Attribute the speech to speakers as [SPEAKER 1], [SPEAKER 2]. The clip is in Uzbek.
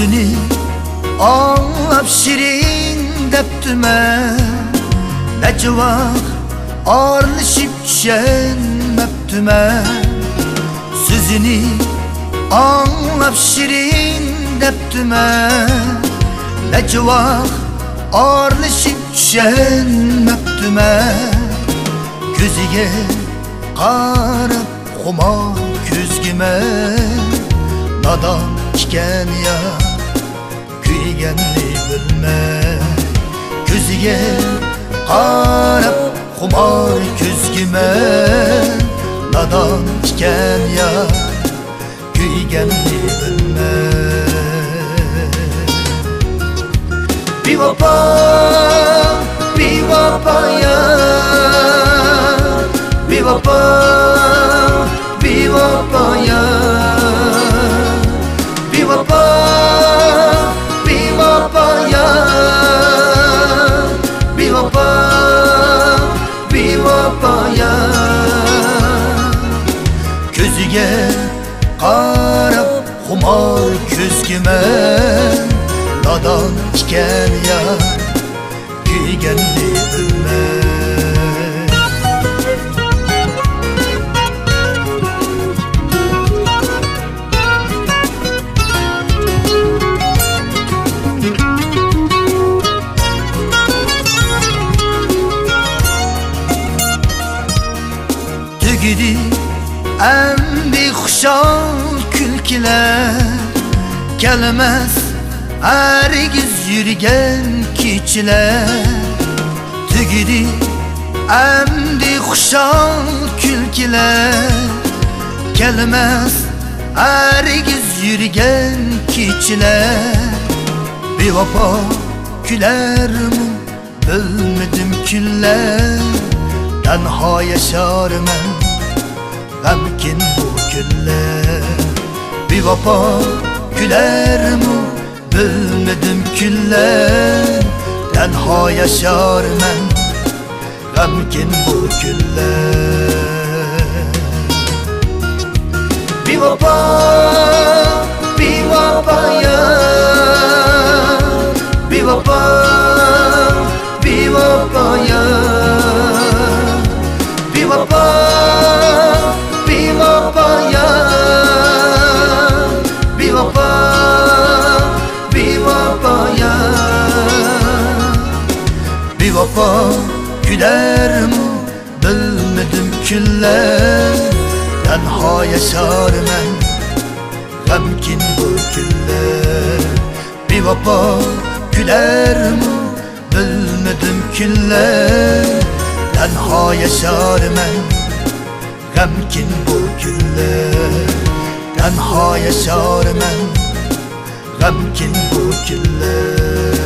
[SPEAKER 1] Sözünü anlap şirin deptime, nece vakt arlışıp düşenmeptime. Sözünü anlap şirin deptime, nece vakt arlışıp düşenmeptime. Gözüge qarab xumar ko'zgime, nadan iken ya kuyganni bilmay. Ko'ziga qarab xumar ko'zgime, nadan iken ya kuyganni bilmay. Bevafo bevafo ya, bevafo bevafo ya, bevafo bevafo ya, bevafo bevafo ya. Ko'ziga qarab xumor ko'zgime, nadan iken ya kuyganni bilmay. Tügidi en bexushal kulkilar, kelmas hargiz yurgan kechilar. Tügidi en bexushal kulkilar, kelmas hargiz yurgan kechilar. Bevafo kularmi bilmadim kunlar, tenha yaşarman g'amkin bu kunlar. Bevafo kularmi bilmadim kunlar, tenha yaşarman g'amkin bu kunlar. Bevafo bevafo ya, bevafo bevafo ya, bevafo bevafo ya, bevafo bevafo ya. Bevafo kularmi bilmadim kunlar, tenha yaşarman g'amkin bu kunlar. Bevafo kularmi bilmadim kunlar, tenha yaşarman g'amkin bu kunlar. Tenha yaşarman g'amkin bu kunlar.